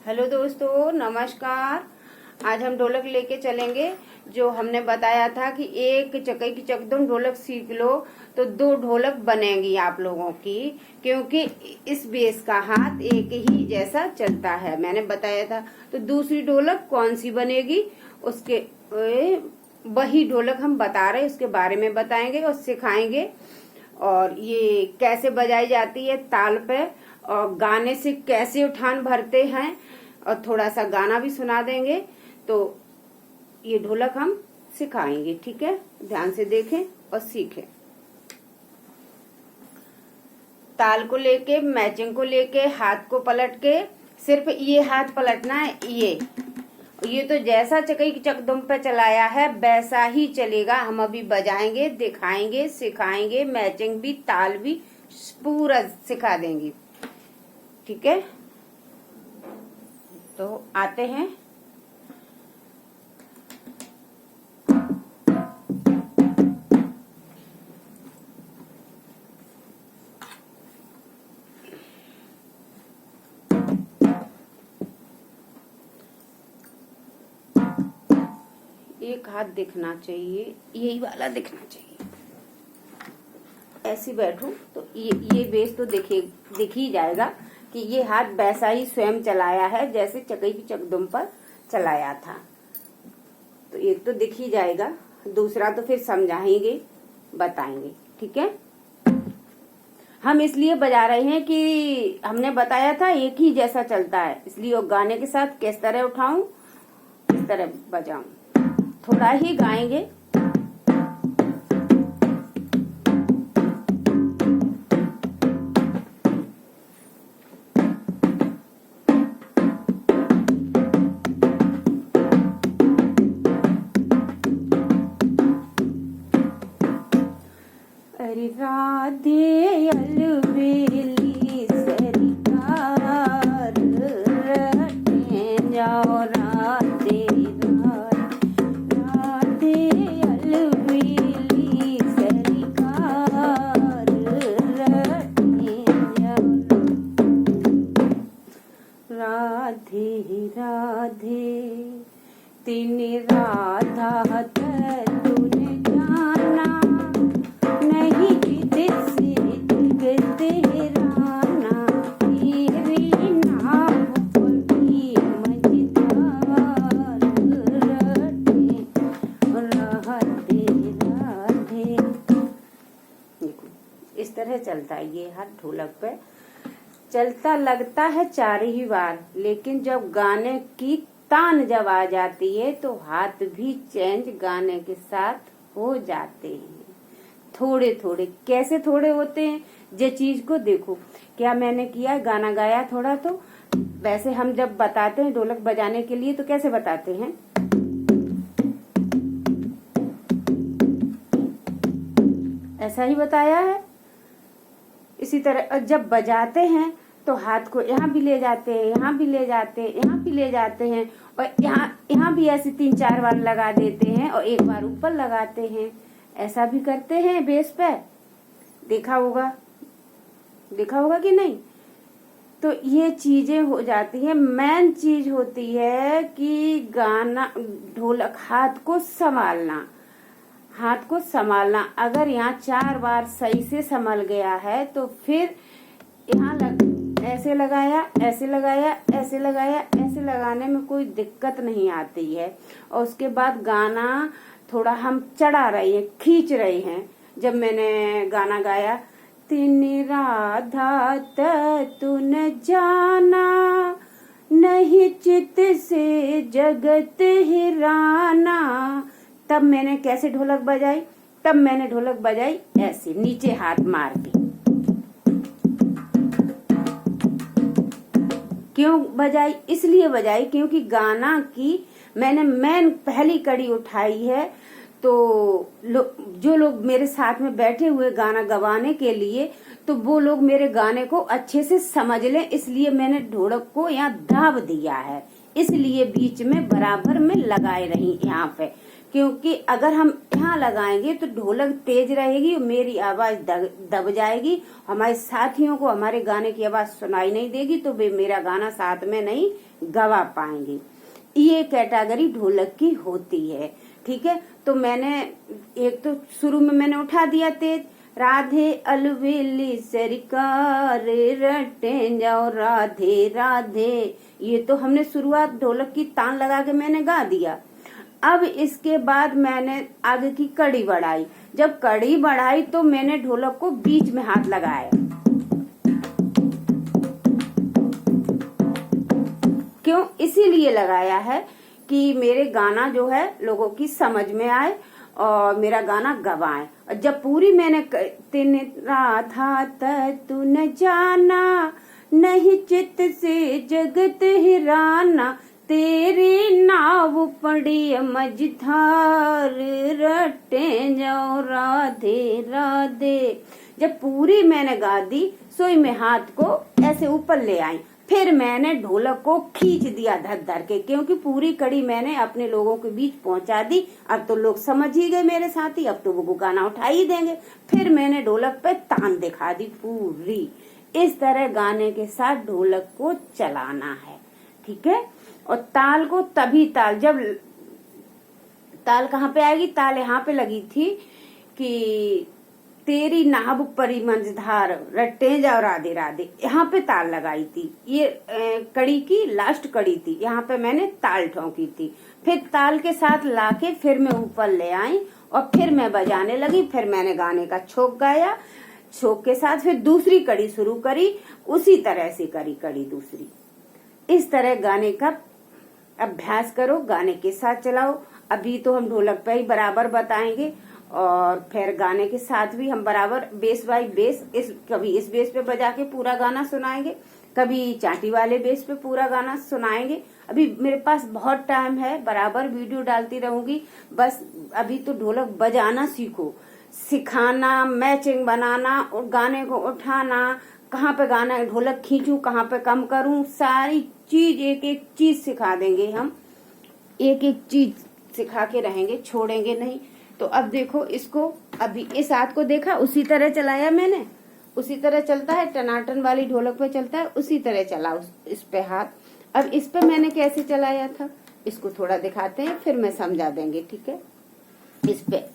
Hello दोस्तों, नमस्कार। आज हम ढोलक लेके चलेंगे। जो हमने बताया था कि एक चकई की चकदम ढोलक सीख लो तो 2 ढोलक बनेगी आप लोगों की, क्योंकि इस बेस का हाथ एक ही जैसा चलता है, मैंने बताया था। तो दूसरी ढोलक कौन सी बनेगी उसके वही ढोलक हम बता रहे, उसके बारे में बताएंगे और सिखाएंगे। और ये कैसे बजाई जाती है ताल पे, और गाने से कैसे उठान भरते हैं, और थोड़ा सा गाना भी सुना देंगे। तो ये ढोलक हम सिखाएंगे, ठीक है। ध्यान से देखें और सीखें। ताल को लेके, मैचिंग को लेके, हाथ को पलट के, सिर्फ ये हाथ पलटना है। ये तो जैसा चकई की चकदम पे चलाया है वैसा ही चलेगा। हम अभी बजाएंगे, दिखाएंगे, सिखाएंगे, मैचिंग भी, ताल भी पूरा सिखा देंगे, ठीक है। तो आते हैं। एक हाथ दिखना चाहिए, यही वाला दिखना चाहिए। ऐसे बैठूं तो ये बेस तो दिख ही जाएगा कि ये हाथ वैसा ही स्वयं चलाया है जैसे चकई की चकदम पर चलाया था। तो एक तो दिख ही जाएगा, दूसरा तो फिर समझाएंगे, बताएंगे, ठीक है। हम इसलिए बजा रहे हैं कि हमने बताया था एक ही जैसा चलता है, इसलिए गाने के साथ किस तरह उठाऊं, किस तरह बजाऊं, थोड़ा ही गाएंगे। अरे राधे अलबेली सरकार, रटे जाओ राधे राधे अलबेली सरकार, रटे जाओ राधे राधे। तीन राधा तूने जाना, नहीं जिससे जगत हैराना, तेरी नाम बड़ी मजेदार, रटे राधे राधे। देखो इस तरह चलता है ये हाथ ढोलक पे। चलता लगता है 4 ही बार, लेकिन जब गाने की तान जब आ जाती है तो हाथ भी चेंज गाने के साथ हो जाते हैं। थोड़े थोड़े, कैसे थोड़े होते हैं, ये चीज को देखो। क्या मैंने किया, गाना गाया थोड़ा, तो वैसे हम जब बताते हैं ढोलक बजाने के लिए तो कैसे बताते हैं, ऐसा ही बताया है। इसी तरह जब बजाते हैं तो हाथ को यहाँ भी ले जाते हैं, यहाँ भी ले जाते हैं, यहाँ भी ले जाते हैं, और यहाँ भी ऐसे 3-4 बार लगा देते हैं और एक बार ऊपर लगाते हैं। ऐसा भी करते हैं बेस पे, देखा होगा कि नहीं। तो ये चीजें हो जाती हैं। मेन चीज होती है कि गाना, ढोलक, हाथ को संभालना। अगर यहाँ 4 बार सही से संभल गया है तो फिर यहाँ ऐसे लगाया, ऐसे लगाया, ऐसे लगाया, ऐसे लगाने में कोई दिक्कत नहीं आती है। और उसके बाद गाना थोड़ा हम चढ़ा रहे हैं, खींच रहे हैं। जब मैंने गाना गाया, तीन राधा तून जाना, नहीं चित से जगत हैराना, तब मैंने कैसे ढोलक बजाई, तब मैंने ढोलक बजाई ऐसे नीचे हाथ मार के। क्यों बजाई, इसलिए बजाई क्योंकि गाना की मैंने पहली कड़ी उठाई है। तो जो लोग मेरे साथ में बैठे हुए गाना गवाने के लिए, तो वो लोग मेरे गाने को अच्छे से समझ लें, इसलिए मैंने ढोलक को यहाँ दाब दिया है। इसलिए बीच में बराबर में लगाए रही यहाँ पे, क्योंकि अगर हम यहाँ लगाएंगे तो ढोलक तेज रहेगी, मेरी आवाज दब जाएगी, हमारे साथियों को हमारे गाने की आवाज सुनाई नहीं देगी, तो वे मेरा गाना साथ में नहीं गवा पाएंगे। ये कैटेगरी ढोलक की होती है। ठीक है, तो मैंने एक तो शुरू में मैंने उठा दिया तेज, राधे अलवेली सरकार रटे जाओ राधे राधे, ये तो हमने शुरुआत ढोलक की तान लगा के मैंने गा दिया। अब इसके बाद मैंने आगे की कड़ी बढ़ाई। जब कड़ी बढ़ाई तो मैंने ढोलक को बीच में हाथ लगाया। क्यों? इसीलिए लगाया है कि मेरे गाना जो है लोगों की समझ में आए और मेरा गाना गवाए। और जब पूरी मैंने तेने राधा तू न जाना, नहीं चित से जगत हिराना, तेरी नाव पड़ी मझधार रटे जाओ राधे राधे। जब पूरी मैंने गा दी, सोई में हाथ को ऐसे ऊपर ले आई, फिर मैंने ढोलक को खींच दिया धर धर के, क्योंकि पूरी कड़ी मैंने अपने लोगों के बीच पहुंचा दी। अब तो लोग समझ ही गए मेरे साथी, अब तो वो गाना उठा ही देंगे। फिर मैंने ढोलक पे तान दिखा दी पूरी। इस तरह गाने के साथ ढोलक को चलाना है। ठीक है, और ताल को तभी जब ताल कहाँ पे आएगी, ताल यहाँ पे लगी थी कि तेरी नाभ परी मंझधार रटे जाओ राधे राधे, यहाँ पे ताल लगाई थी। ये कड़ी की लास्ट कड़ी थी, यहाँ पे मैंने ताल ठोकी थी। फिर ताल के साथ लाके फिर मैं ऊपर ले आई और फिर मैं बजाने लगी। फिर मैंने गाने का छोक गाया, छोक के साथ फिर दूसरी कड़ी शुरू करी, उसी तरह से करी कड़ी दूसरी। इस तरह गाने का अभ्यास करो, गाने के साथ चलाओ। अभी तो हम ढोलक पे ही बराबर बताएंगे और फिर गाने के साथ भी हम बराबर बेस बाई बेस, कभी इस बेस पे बजा के पूरा गाना सुनाएंगे, कभी चाटी वाले बेस पे पूरा गाना सुनाएंगे। अभी मेरे पास बहुत टाइम है, बराबर वीडियो डालती रहूंगी। बस अभी तो ढोलक बजाना सीखो, सिखाना, मैचिंग बनाना और गाने को उठाना, कहाँ पे गाना ढोलक खींचूं, कहाँ पे कम करूं, सारी चीज एक एक चीज सिखा देंगे हम। एक एक चीज सिखा के रहेंगे, छोड़ेंगे नहीं। तो अब देखो इसको, अभी इस हाथ को देखा उसी तरह चलाया मैंने, उसी तरह चलता है, टनाटन वाली ढोलक पे चलता है, उसी तरह चला इस पे हाथ। अब इस पे मैंने कैसे चलाया था इसको थोड़ा दिखाते हैं, फिर मैं समझा देंगे। ठीक है, इस पे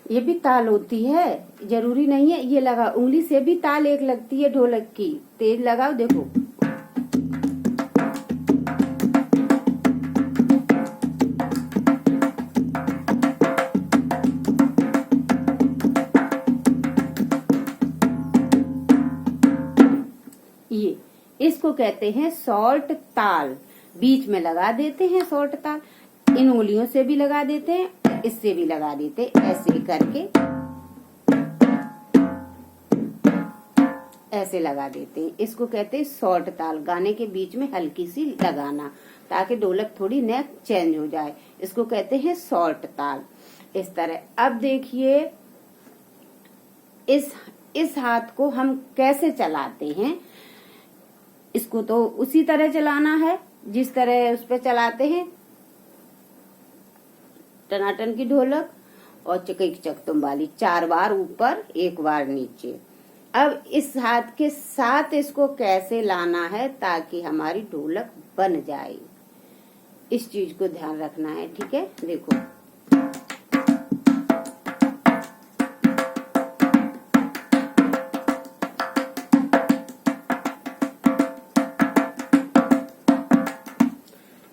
ये भी ताल होती है, जरूरी नहीं है ये लगा, उंगली से भी ताल एक लगती है ढोलक की। तेज लगाओ, देखो ये, इसको कहते हैं शॉर्ट ताल। बीच में लगा देते हैं शॉर्ट ताल, इन उंगलियों से भी लगा देते हैं, इससे भी लगा देते, ऐसे करके ऐसे लगा देते हैं। इसको कहते हैं शॉर्ट ताल। गाने के बीच में हल्की सी लगाना ताकि ढोलक थोड़ी नेक चेंज हो जाए, इसको कहते हैं शॉर्ट ताल। इस तरह अब देखिए इस हाथ को हम कैसे चलाते हैं। इसको तो उसी तरह चलाना है जिस तरह उस पे चलाते हैं टनाटन की ढोलक और चकई चकतुम वाली, 4 बार ऊपर 1 बार नीचे। अब इस हाथ के साथ इसको कैसे लाना है ताकि हमारी ढोलक बन जाए, इस चीज को ध्यान रखना है। ठीक है, देखो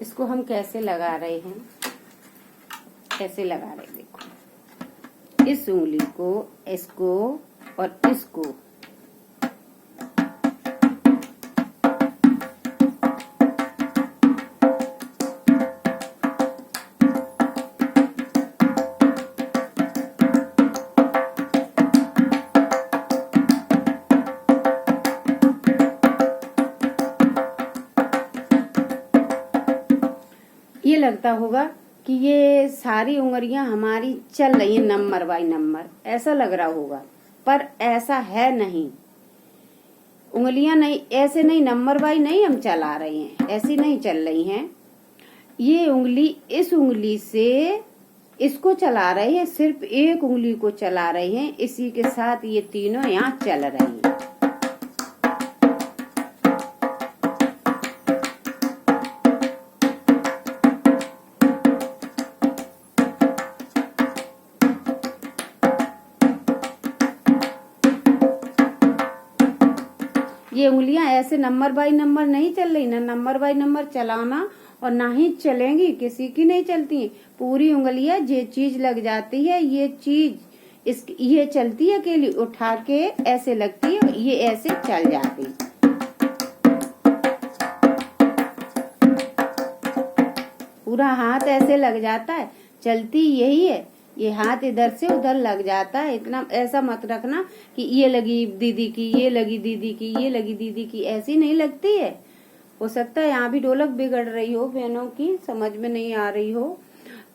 इसको हम कैसे लगा रहे हैं, ऐसे लगा रहे, देखो इस उंगली को, इसको और इसको ये लगता होगा कि ये सारी उंगलियां हमारी चल रही हैं नंबर बाय नंबर, ऐसा लग रहा होगा, पर ऐसा है नहीं। उंगलियां नहीं, ऐसे नहीं, नंबर वाइज नहीं हम चला रहे हैं, ऐसी नहीं चल रही हैं। ये उंगली इस उंगली से इसको चला रहे हैं, सिर्फ एक उंगली को चला रहे हैं, इसी के साथ ये तीनों यहाँ चल रही हैं। ये उंगलियां ऐसे नंबर बाई नंबर नहीं चल रही, ना नंबर बाई नंबर चलाना और ना ही चलेंगी, किसी की नहीं चलती। पूरी उंगलियां ये चीज लग जाती है, ये चीज ये चलती है अकेली, उठा के ऐसे लगती है, ये ऐसे चल जाती। पूरा हाथ ऐसे लग जाता है, चलती यही है। ये हाथ इधर से उधर लग जाता है। इतना ऐसा मत रखना कि ये लगी दीदी की, ये लगी दीदी की, ये लगी दीदी की, ऐसी नहीं लगती है। हो सकता है यहाँ भी ढोलक बिगड़ रही हो, बहनों की समझ में नहीं आ रही हो,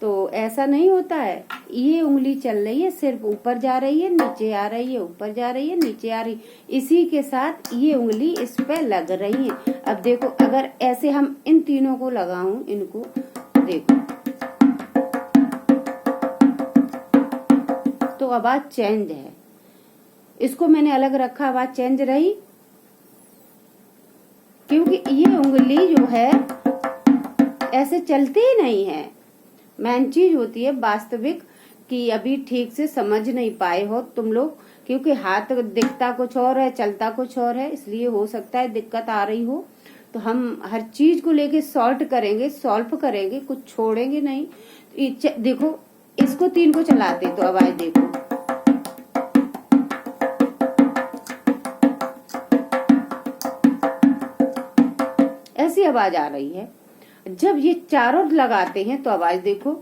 तो ऐसा नहीं होता है। ये उंगली चल रही है, सिर्फ ऊपर जा रही है, नीचे आ रही है, ऊपर जा रही है, नीचे आ रही, इसी के साथ ये उंगली इस पे लग रही है। अब देखो, अगर ऐसे हम इन तीनों को लगाऊं, इनको देखो तो आवाज चेंज है। इसको मैंने अलग रखा, आवाज चेंज रही, क्योंकि ये उंगली जो है ऐसे चलती ही नहीं है। मेन चीज होती है वास्तविक कि अभी ठीक से समझ नहीं पाए हो तुम लोग, क्योंकि हाथ दिखता कुछ और है, चलता कुछ और है, इसलिए हो सकता है दिक्कत आ रही हो। तो हम हर चीज को लेके सॉल्व करेंगे, कुछ छोड़ेंगे नहीं। देखो, इसको 3 को चलाते तो आवाज देखो, ऐसी आवाज आ रही है। जब ये चारों लगाते हैं तो आवाज देखो,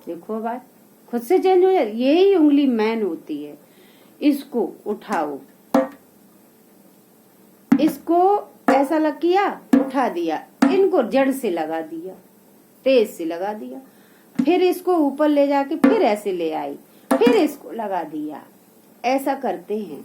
देखो आवाज खुद से चेंज हो जाती। यही उंगली मैन होती है। इसको उठाओ, इसको ऐसा लग किया, उठा दिया, इनको जड़ से लगा दिया, तेज से लगा दिया, फिर इसको ऊपर ले जाके फिर ऐसे ले आई, फिर इसको लगा दिया, ऐसा करते हैं।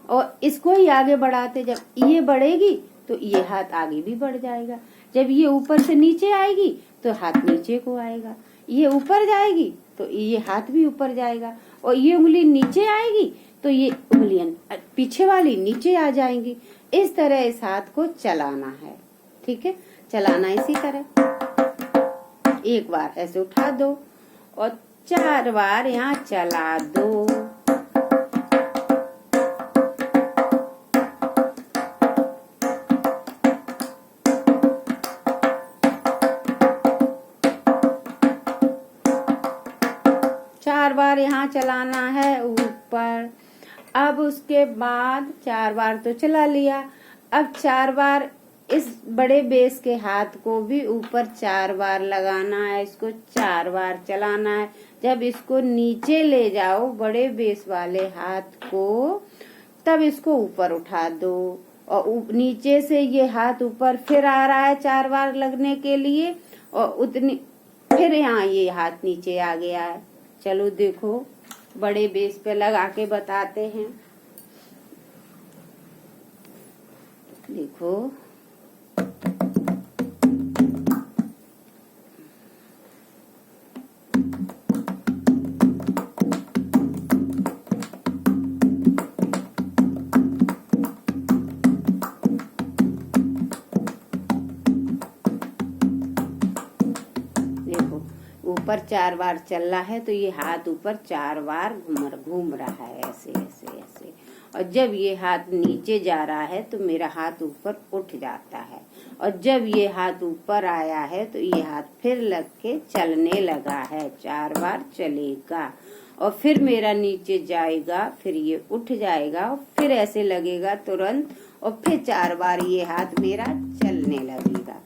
और इसको ही आगे बढ़ाते, जब ये बढ़ेगी तो ये हाथ आगे भी बढ़ जाएगा, जब ये ऊपर से नीचे आएगी तो हाथ नीचे को आएगा, ये ऊपर जाएगी तो ये हाथ भी ऊपर जाएगा, और ये उंगली नीचे आएगी तो ये उंगलियां पीछे वाली नीचे आ जाएंगी। इस तरह इस हाथ को चलाना है, ठीक है। चलाना इसी तरह, एक बार ऐसे उठा दो और 4 बार यहाँ चला दो। चार बार यहाँ चलाना है ऊपर। अब उसके बाद 4 बार तो चला लिया, अब 4 बार इस बड़े बेस के हाथ को भी ऊपर 4 बार लगाना है, इसको 4 बार चलाना है। जब इसको नीचे ले जाओ बड़े बेस वाले हाथ को, तब इसको ऊपर उठा दो, और नीचे से ये हाथ ऊपर फिर आ रहा है 4 बार लगने के लिए, और उतनी फिर यहाँ ये हाथ नीचे आ गया है। चलो देखो, बड़े बेस पे लगा के बताते हैं। देखो, ऊपर 4 बार चल रहा है तो ये हाथ ऊपर 4 बार घूम रहा है, ऐसे ऐसे ऐसे। और जब ये हाथ नीचे जा रहा है तो मेरा हाथ ऊपर उठ जाता है, और जब ये हाथ ऊपर आया है तो ये हाथ फिर लग के चलने लगा है, 4 बार चलेगा, और फिर मेरा नीचे जाएगा, फिर ये उठ जाएगा, और फिर ऐसे लगेगा तुरंत, और फिर 4 बार ये हाथ मेरा चलने लगेगा।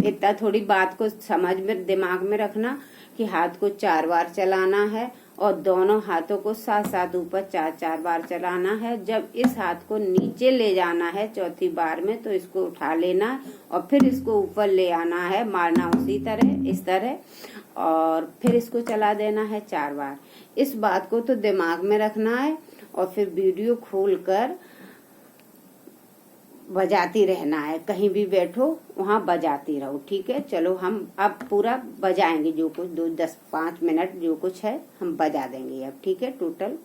इतना थोड़ी बात को समझ में दिमाग में रखना कि हाथ को 4 बार चलाना है और दोनों हाथों को साथ साथ ऊपर 4-4 बार चलाना है। जब इस हाथ को नीचे ले जाना है चौथी बार में तो इसको उठा लेना है और फिर इसको ऊपर ले आना है, मारना उसी तरह, इस तरह, और फिर इसको चला देना है 4 बार। इस बात को तो दिमाग में रखना है और फिर वीडियो खोलकर बजाती रहना है। कहीं भी बैठो वहाँ बजाती रहो, ठीक है। चलो हम अब पूरा बजाएंगे, जो कुछ 2-10-5 मिनट जो कुछ है हम बजा देंगे अब, ठीक है। टोटल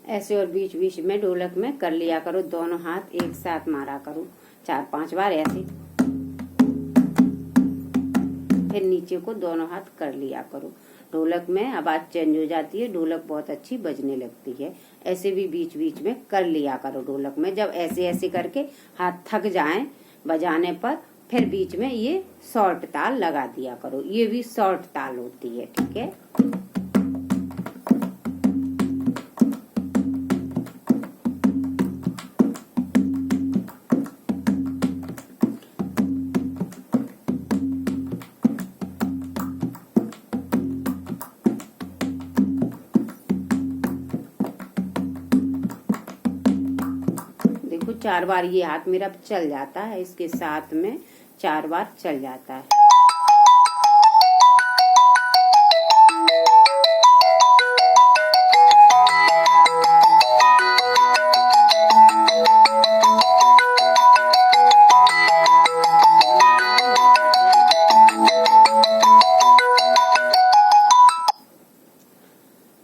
ऐसे और बीच बीच में ढोलक में कर लिया करो, दोनों हाथ एक साथ मारा करो 4-5 बार ऐसे, फिर नीचे को दोनों हाथ कर लिया करो। ढोलक में आवाज चेंज हो जाती है, ढोलक बहुत अच्छी बजने लगती है। ऐसे भी बीच बीच में कर लिया करो ढोलक में। जब ऐसे ऐसे करके हाथ थक जाएं बजाने पर, फिर बीच में ये शॉर्ट ताल लगा दिया करो। ये भी शॉर्ट ताल होती है, ठीक है। देखो 4 बार ये हाथ मेरा चल जाता है, इसके साथ में 4 बार चल जाता है।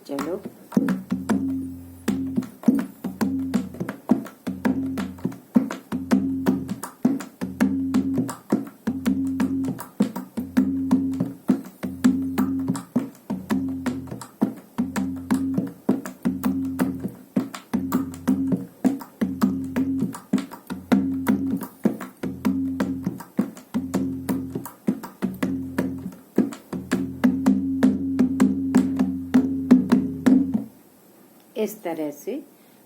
चलो इस तरह से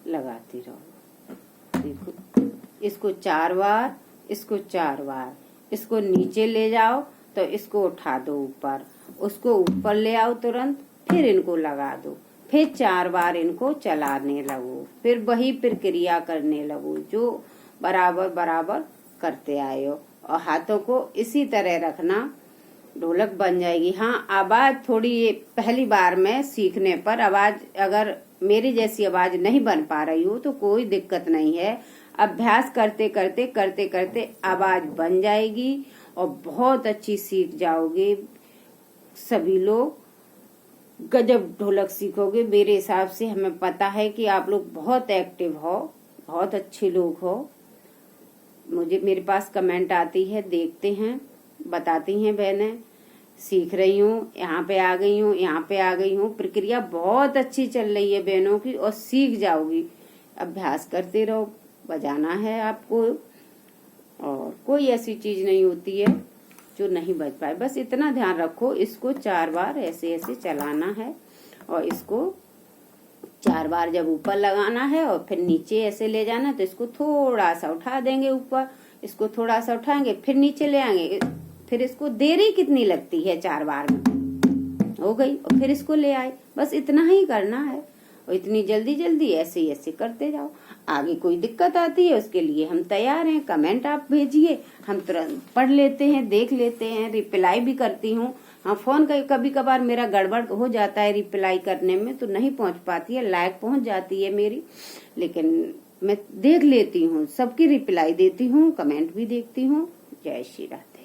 लगाती रहो। देखो इसको 4 बार, इसको 4 बार, इसको नीचे ले जाओ तो इसको उठा दो ऊपर, उसको ऊपर ले आओ तुरंत, फिर इनको लगा दो, फिर 4 बार इनको चलाने लगो, फिर वही प्रक्रिया करने लगो जो बराबर बराबर करते आए हो। और हाथों को इसी तरह रखना, ढोलक बन जाएगी। हाँ, आवाज थोड़ी पहली बार में सीखने पर आवाज अगर मेरी जैसी आवाज नहीं बन पा रही हो तो कोई दिक्कत नहीं है। अभ्यास करते करते करते करते आवाज बन जाएगी और बहुत अच्छी सीख जाओगे। सभी लोग गजब ढोलक सीखोगे। मेरे हिसाब से हमें पता है कि आप लोग बहुत एक्टिव हो, बहुत अच्छे लोग हो। मुझे मेरे पास कमेंट आती है, देखते हैं, बताती हैं बहनें सीख रही हूँ, यहाँ पे आ गई हूँ, यहाँ पे आ गई हूँ। प्रक्रिया बहुत अच्छी चल रही है बहनों की और सीख जाओगी। अभ्यास करते रहो, बजाना है आपको और कोई ऐसी चीज नहीं होती है जो नहीं बज पाए। बस इतना ध्यान रखो, इसको 4 बार ऐसे ऐसे चलाना है और इसको 4 बार जब ऊपर लगाना है और फिर नीचे ऐसे ले जाना, तो इसको थोड़ा सा उठा देंगे ऊपर, इसको थोड़ा सा उठाएंगे फिर नीचे ले आएंगे। फिर इसको देरी कितनी लगती है, 4 बार में हो गई और फिर इसको ले आए। बस इतना ही करना है और इतनी जल्दी जल्दी ऐसे ही ऐसे करते जाओ। आगे कोई दिक्कत आती है उसके लिए हम तैयार हैं, कमेंट आप भेजिए, हम तुरंत पढ़ लेते हैं, देख लेते हैं, रिप्लाई भी करती हूँ। हाँ, फोन कभी कभार मेरा गड़बड़ हो जाता है रिप्लाई करने में, तो नहीं पहुंच पाती है, लाइक पहुंच जाती है मेरी, लेकिन मैं देख लेती हूँ, सबकी रिप्लाई देती हूँ, कमेंट भी देखती हूँ। जय श्री राधे।